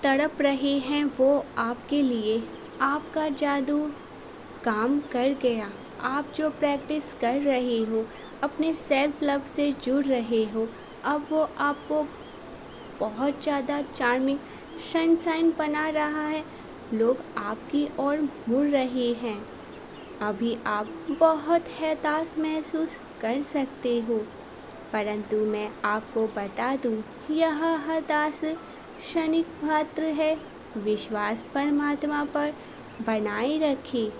तड़प रहे हैं वो आपके लिए, आपका जादू काम कर गया। आप जो प्रैक्टिस कर रहे हो, अपने सेल्फ लव से जुड़ रहे हो, अब वो आपको बहुत ज़्यादा चार्मिंग सनशाइन बना रहा है। लोग आपकी ओर मुड़ रहे हैं। अभी आप बहुत हताश महसूस कर सकते हो, परंतु मैं आपको बता दूं, यह हताश क्षणिक मात्र है। विश्वास परमात्मा पर बनाए रखें।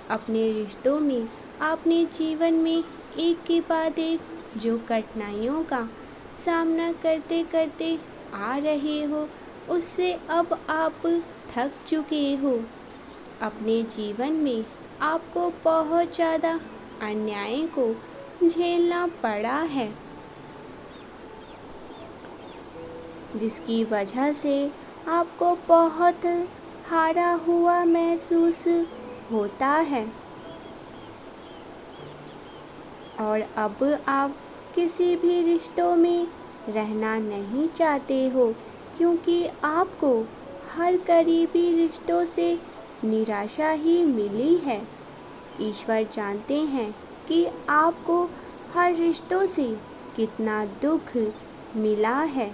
अपने रिश्तों में, अपने जीवन में एक के बाद एक जो कठिनाइयों का सामना करते करते आ रहे हो, उससे अब आप थक चुके हो। अपने जीवन में आपको बहुत ज़्यादा अन्याय को झेलना पड़ा है, जिसकी वजह से आपको बहुत हारा हुआ महसूस होता है। और अब आप किसी भी रिश्तों में रहना नहीं चाहते हो, क्योंकि आपको हर करीबी रिश्तों से निराशा ही मिली है। ईश्वर जानते हैं कि आपको हर रिश्तों से कितना दुख मिला है,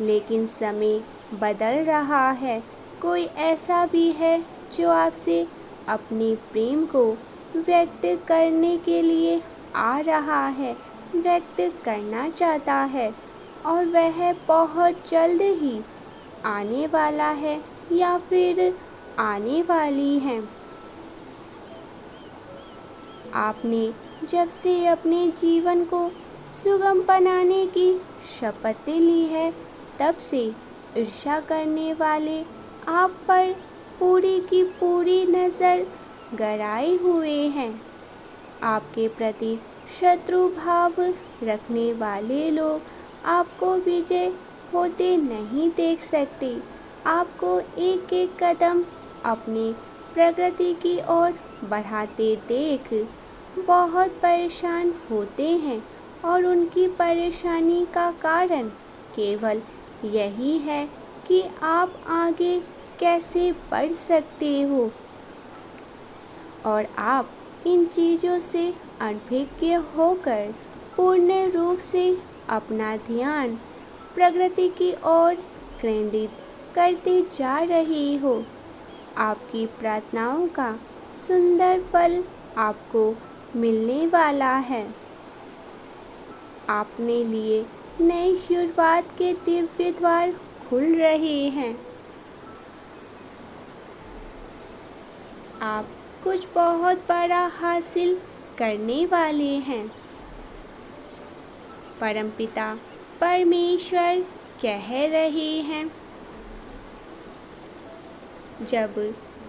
लेकिन समय बदल रहा है। कोई ऐसा भी है जो आपसे अपने प्रेम को व्यक्त करने के लिए आ रहा है, व्यक्त करना चाहता है, और वह बहुत जल्द ही आने वाला है या फिर आने वाली है। आपने जब से अपने जीवन को सुगम बनाने की शपथ ली है, तब से ईर्ष्या करने वाले आप पर पूरी की पूरी नज़र गड़ाए हुए हैं। आपके प्रति शत्रु भाव रखने वाले लोग आपको विजय होते नहीं देख सकते। आपको एक एक कदम अपनी प्रगति की ओर बढ़ाते देख बहुत परेशान होते हैं, और उनकी परेशानी का कारण केवल यही है कि आप आगे कैसे बढ़ सकते हो। और आप इन चीज़ों से अनभिज्ञ होकर पूर्ण रूप से अपना ध्यान प्रगति की ओर केंद्रित करते जा रही हो। आपकी प्रार्थनाओं का सुंदर फल आपको मिलने वाला है। आपने लिए नई शुरुआत के दिव्य द्वार खुल रहे हैं। आप कुछ बहुत बड़ा हासिल करने वाले हैं। परमपिता परमेश्वर कह रहे हैं, जब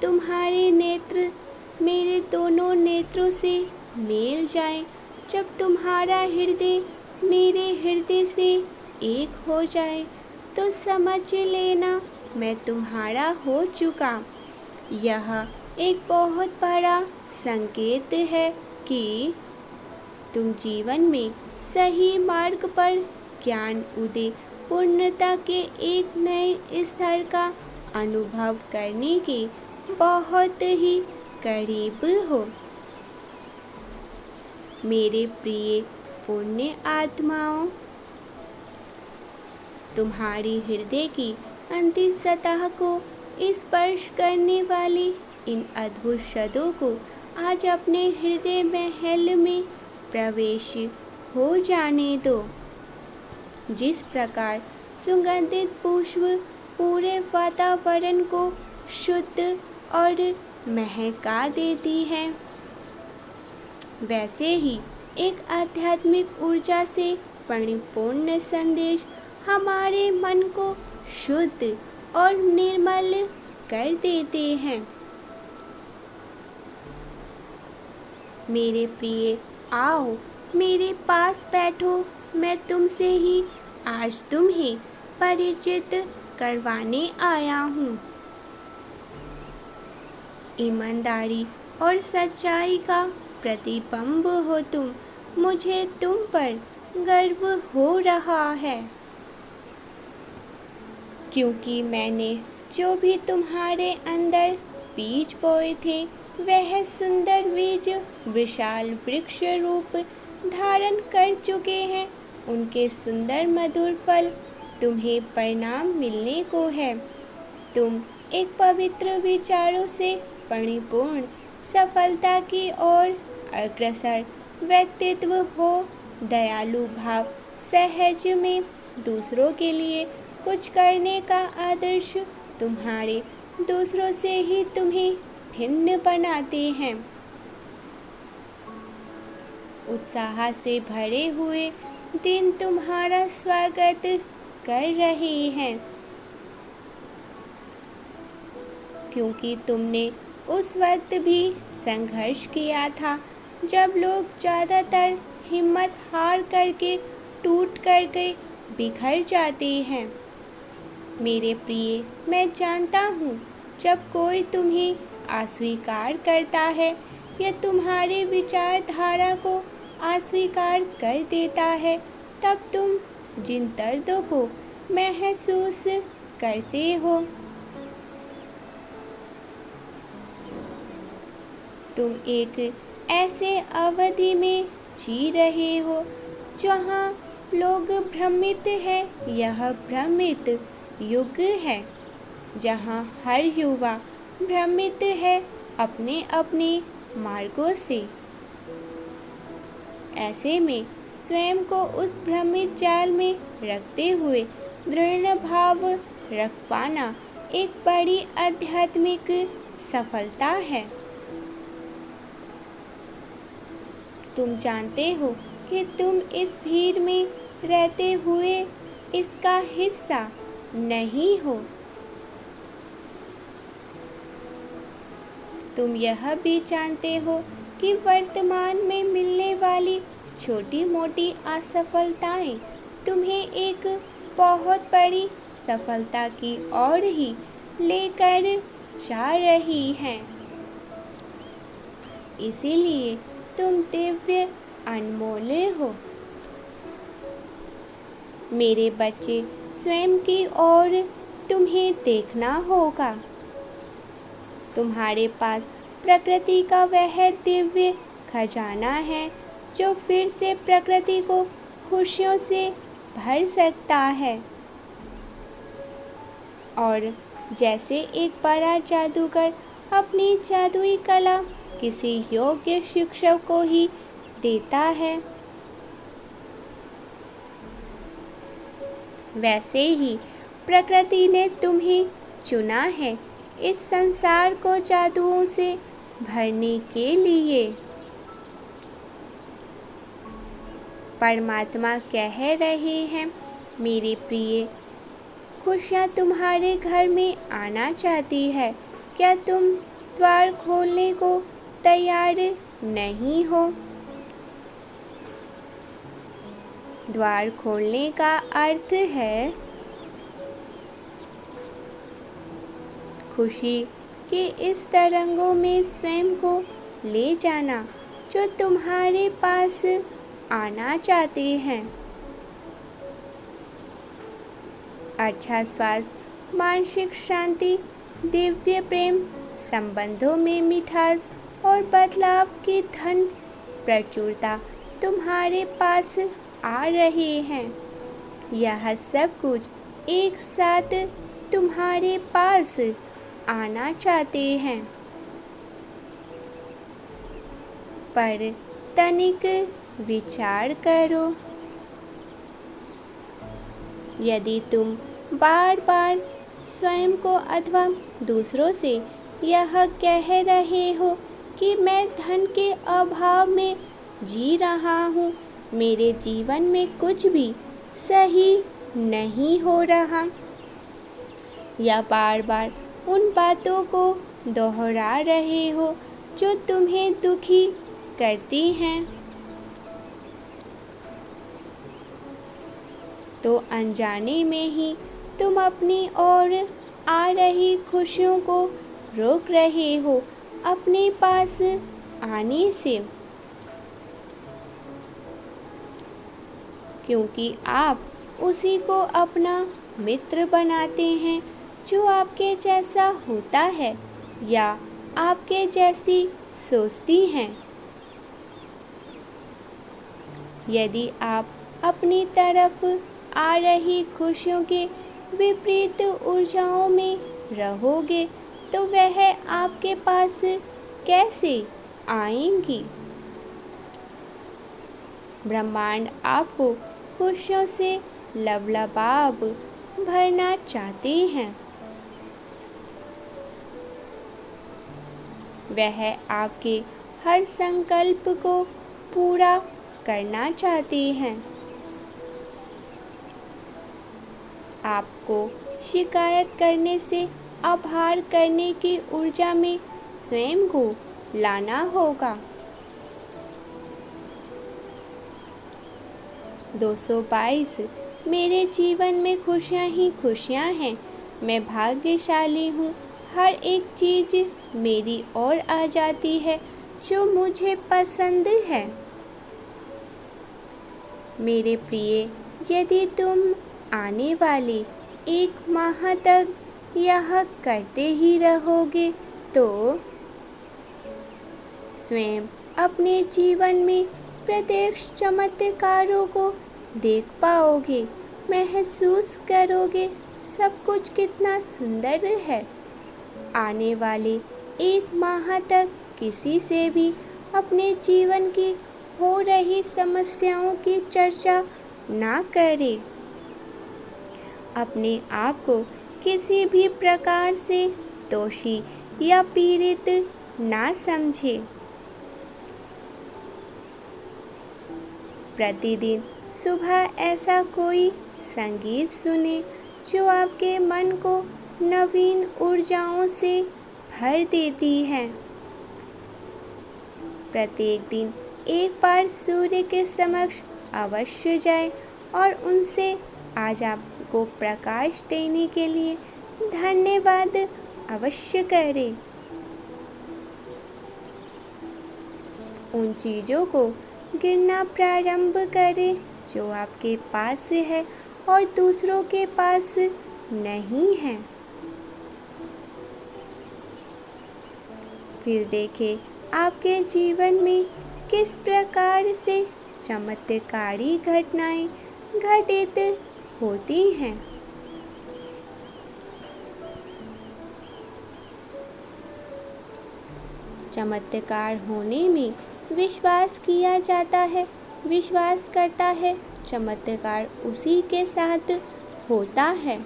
तुम्हारे नेत्र मेरे दोनों नेत्रों से मेल जाएं, जब तुम्हारा हृदय मेरे हृदय से एक हो जाए, तो समझ लेना मैं तुम्हारा हो चुका। यह एक बहुत बड़ा संकेत है कि तुम जीवन में सही मार्ग पर ज्ञान उदय पूर्णता के एक नए स्तर का अनुभव करने के बहुत ही करीब हो। मेरे प्रिय पुण्य आत्माओं, तुम्हारी हृदय की अंतिम सतह को स्पर्श करने वाली इन अद्भुत शब्दों को आज अपने हृदय महल में प्रवेश हो जाने दो। जिस प्रकार सुगंधित पुष्प पूरे वातावरण को शुद्ध और महका देती है, वैसे ही एक आध्यात्मिक ऊर्जा से परिपूर्ण संदेश हमारे मन को शुद्ध और निर्मल कर देते हैं। मेरे प्रिय, आओ मेरे पास बैठो। मैं तुमसे ही आज तुम्हें परिचित करवाने आया हूँ। ईमानदारी और सच्चाई का प्रतिबिंब हो तुम। मुझे तुम पर गर्व हो रहा है। क्योंकि मैंने जो भी तुम्हारे अंदर बीज बोए थे वह सुंदर बीज विशाल वृक्ष रूप धारण कर चुके हैं। उनके सुंदर मधुर फल तुम्हें परिणाम मिलने को है। तुम एक पवित्र विचारों से परिपूर्ण सफलता की ओर अग्रसर व्यक्तित्व हो। दयालु भाव सहज में दूसरों के लिए कुछ करने का आदर्श तुम्हारे दूसरों से ही तुम्हें भिन्न बनाते हैं। उत्साह से भरे हुए दिन तुम्हारा स्वागत कर रहे हैं, क्योंकि तुमने उस वक्त भी संघर्ष किया था जब लोग ज़्यादातर हिम्मत हार करके टूट करके बिखर जाते हैं। मेरे प्रिय, मैं जानता हूँ जब कोई तुम्हें अस्वीकार करता है या तुम्हारे विचारधारा को अस्वीकार कर देता है, तब तुम जिन दर्दों को महसूस करते हो, तुम एक ऐसे अवधि में जी रहे हो जहाँ लोग भ्रमित है। यह भ्रमित युग है जहाँ हर युवा भ्रमित है अपने अपने मार्गों से। ऐसे में स्वयं को उस भ्रमित जाल में रखते हुए दृढ़ भाव रख पाना एक बड़ी आध्यात्मिक सफलता है। तुम जानते हो कि तुम इस भीड़ में रहते हुए इसका हिस्सा नहीं हो। तुम यह भी जानते हो कि वर्तमान में मिलने वाली छोटी मोटी असफलताएं तुम्हें एक बहुत बड़ी सफलता की ओर ही लेकर जा रही हैं। इसीलिए तुम दिव्य अनमोल हो। मेरे बच्चे, स्वयं की ओर तुम्हें देखना होगा। तुम्हारे पास प्रकृति का वह दिव्य खजाना है जो फिर से प्रकृति को खुशियों से भर सकता है। और जैसे एक बड़ा जादूगर अपनी जादुई कला किसी योग्य शिक्षक को ही देता है, वैसे ही प्रकृति ने तुम्हें चुना है इस संसार को जादुओं से भरने के लिए। परमात्मा कह रहे हैं, मेरे प्रिय, खुशियाँ तुम्हारे घर में आना चाहती है। क्या तुम द्वार खोलने को तैयार नहीं हो? द्वार खोलने का अर्थ है खुशी के इस तरंगों में स्वयं को ले जाना जो तुम्हारे पास आना चाहते हैं। अच्छा स्वास्थ्य, मानसिक शांति, दिव्य प्रेम, संबंधों में मिठास और बदलाव की धन प्रचुरता तुम्हारे पास आ रहे हैं। यह सब कुछ एक साथ तुम्हारे पास आना चाहते हैं, पर तनिक विचार करो। यदि तुम बार बार स्वयं को अथवा दूसरों से यह कह रहे हो कि मैं धन के अभाव में जी रहा हूँ, मेरे जीवन में कुछ भी सही नहीं हो रहा, या बार बार उन बातों को दोहरा रहे हो जो तुम्हें दुखी करती हैं, तो अनजाने में ही तुम अपनी ओर आ रही खुशियों को रोक रहे हो अपने पास आने से, क्योंकि आप उसी को अपना मित्र बनाते हैं जो आपके जैसा होता है या आपके जैसी सोचती हैं। यदि आप अपनी तरफ आ रही खुशियों के विपरीत ऊर्जाओं में रहोगे तो वह आपके पास कैसे आएंगी? ब्रह्मांड आपको खुशियों से लबलबाब भरना चाहते हैं। वह आपके हर संकल्प को पूरा करना चाहते हैं। आपको शिकायत करने से आभार करने की ऊर्जा में स्वयं को लाना होगा। 222 मेरे जीवन में खुशियाँ ही खुशियाँ हैं। मैं भाग्यशाली हूँ। हर एक चीज़ मेरी ओर आ जाती है जो मुझे पसंद है। मेरे प्रिय, यदि तुम आने वाले 1 माह तक यह करते ही रहोगे तो स्वयं अपने जीवन में प्रत्यक्ष चमत्कारों को देख पाओगे। महसूस करोगे सब कुछ कितना सुंदर है। आने वाले 1 माह तक किसी से भी अपने जीवन की हो रही समस्याओं की चर्चा ना करें। अपने आप को किसी भी प्रकार से दोषी या पीड़ित ना समझे। प्रतिदिन सुबह ऐसा कोई संगीत सुने जो आपके मन को नवीन ऊर्जाओं से भर देती है। प्रत्येक दिन एक बार सूर्य के समक्ष अवश्य जाए और उनसे आज आपको प्रकाश देने के लिए धन्यवाद अवश्य करें। उन चीज़ों को गिनना प्रारंभ करें जो आपके पास है और दूसरों के पास नहीं है। फिर देखें आपके जीवन में किस प्रकार से चमत्कारी घटनाएं घटित होती हैं। चमत्कार होने में विश्वास किया जाता है, विश्वास करता है, चमत्कार उसी के साथ होता है।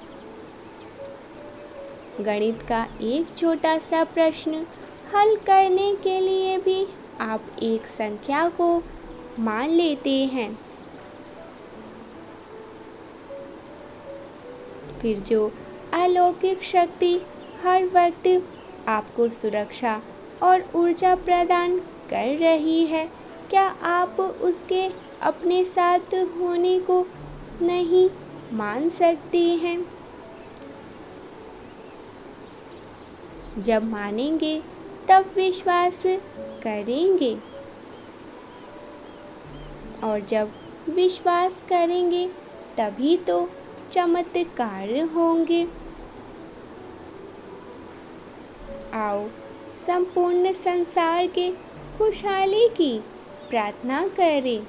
गणित का एक छोटा सा प्रश्न हल करने के लिए भी आप एक संख्या को मान लेते हैं। फिर जो अलौकिक शक्ति हर वक्त आपको सुरक्षा और ऊर्जा प्रदान कर रही है, क्या आप उसके अपने साथ होने को नहीं मान सकते हैं? जब मानेंगे तब विश्वास करेंगे और जब विश्वास करेंगे तभी तो चमत्कार होंगे। आओ संपूर्ण संसार के खुशहाली की प्रार्थना करें।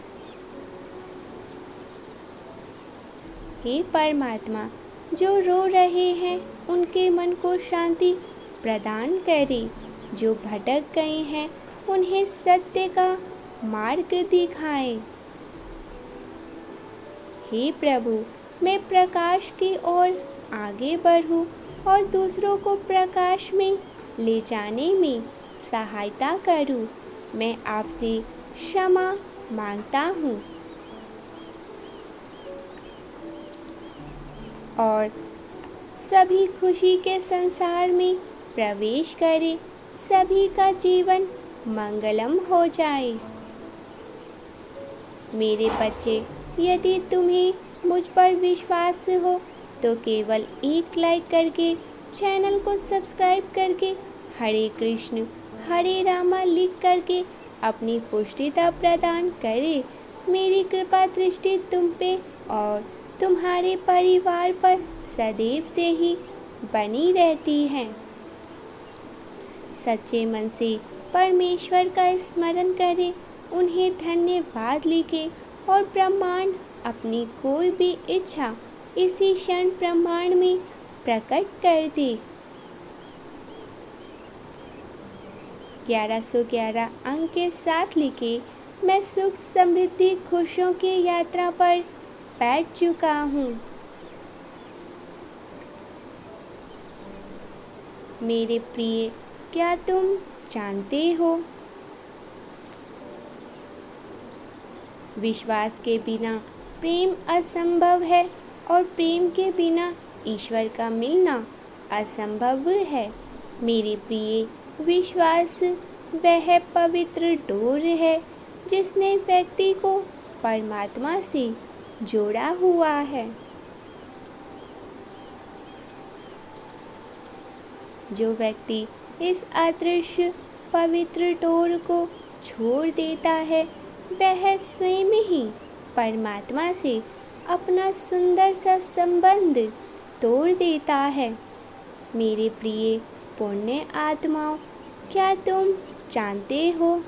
हे परमात्मा, जो रो रहे हैं उनके मन को शांति प्रदान करें। जो भटक गए हैं उन्हें सत्य का मार्ग दिखाएं। हे प्रभु, मैं प्रकाश की ओर आगे बढ़ूं और दूसरों को प्रकाश में ले जाने में सहायता करूं। मैं आपसे क्षमा मांगता हूं और सभी खुशी के संसार में प्रवेश करें। सभी का जीवन मंगलम हो जाए। मेरे बच्चे, यदि तुम्हें मुझ पर विश्वास हो तो केवल एक लाइक करके, चैनल को सब्सक्राइब करके, हरे कृष्ण हरे रामा लिख करके अपनी पुष्टिता प्रदान करें। मेरी कृपा दृष्टि तुम पे और तुम्हारे परिवार पर सदैव से ही बनी रहती हैं। सच्चे मन से परमेश्वर का स्मरण करें, उन्हें धन्यवाद लिखें और ब्रह्मांड अपनी कोई भी इच्छा इसी क्षण ब्रह्मांड में प्रकट कर दे। 1111 अंक के साथ लिखे, मैं सुख समृद्धि खुशियों की यात्रा पर बैठ चुका हूँ। मेरे प्रिय, क्या तुम जानते हो, विश्वास के बिना प्रेम असंभव है और प्रेम के बिना ईश्वर का मिलना असंभव है। मेरे प्रिय, विश्वास वह पवित्र डोर है जिसने व्यक्ति को परमात्मा से जोड़ा हुआ है। जो व्यक्ति इस अदृश्य पवित्र डोर को छोड़ देता है, वह स्वयं ही परमात्मा से अपना सुंदर सा संबंध तोड़ देता है। मेरे प्रिय पुण्य आत्माओं, क्या तुम जानते हो,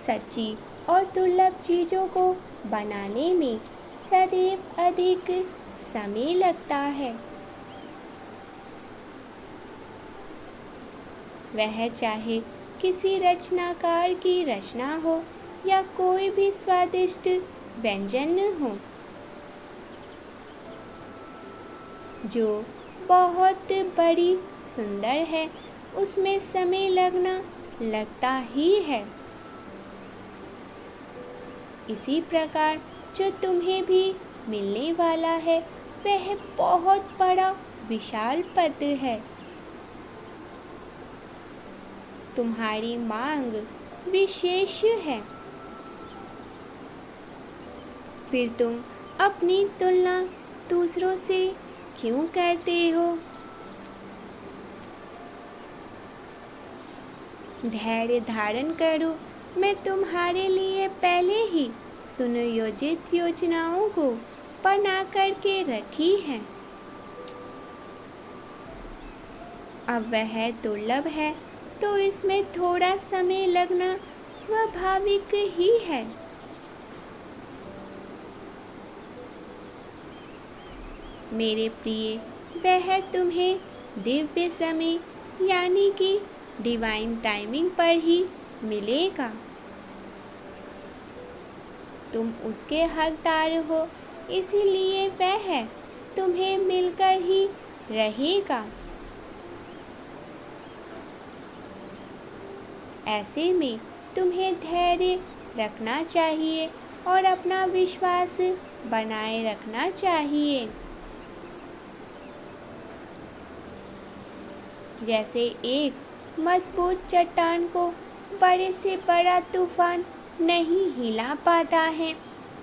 सच्ची और दुर्लभ चीज़ों को बनाने में सदैव अधिक समय लगता है। वह चाहे किसी रचनाकार की रचना हो या कोई भी स्वादिष्ट व्यंजन हो, जो बहुत बड़ी सुंदर है, उसमें समय लगता ही है। इसी प्रकार जो तुम्हें भी मिलने वाला है, वह बहुत बड़ा विशाल पद है। तुम्हारी मांग विशेष है, फिर तुम अपनी तुलना दूसरों से क्यों करते हो? धैर्य धारण करो, मैं तुम्हारे लिए पहले ही सुनियोजित योजनाओं को बना करके रखी है। अब वह दुर्लभ है तो इसमें थोड़ा समय लगना स्वाभाविक ही है। मेरे प्रिय, वह तुम्हें दिव्य समय यानी कि डिवाइन टाइमिंग पर ही मिलेगा। तुम उसके हकदार हो, इसीलिए वह तुम्हें मिलकर ही रहेगा। ऐसे में तुम्हें धैर्य रखना चाहिए और अपना विश्वास बनाए रखना चाहिए। जैसे एक मजबूत चट्टान को बड़े से बड़ा तूफान नहीं हिला पाता है,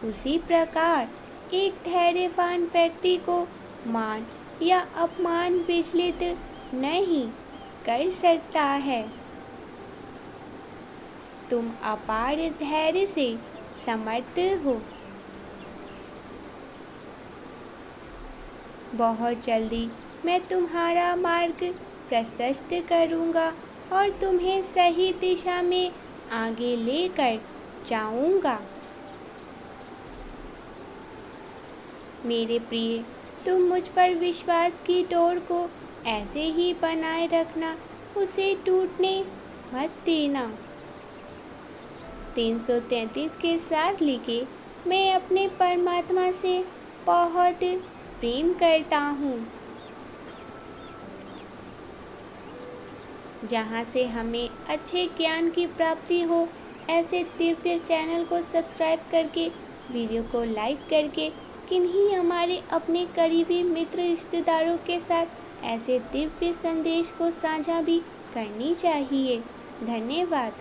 उसी प्रकार एक धैर्यवान व्यक्ति को मान या अपमान विचलित नहीं कर सकता है। तुम अपार धैर्य से समर्थ हो। बहुत जल्दी मैं तुम्हारा मार्ग प्रशस्त करूँगा और तुम्हें सही दिशा में आगे लेकर जाऊँगा। मेरे प्रिय, तुम मुझ पर विश्वास की डोर को ऐसे ही बनाए रखना, उसे टूटने मत देना। 333 के साथ लिखे, मैं अपने परमात्मा से बहुत प्रेम करता हूँ। जहाँ से हमें अच्छे ज्ञान की प्राप्ति हो, ऐसे दिव्य चैनल को सब्सक्राइब करके, वीडियो को लाइक करके, किन्हीं हमारे अपने करीबी मित्र रिश्तेदारों के साथ ऐसे दिव्य संदेश को साझा भी करनी चाहिए। धन्यवाद।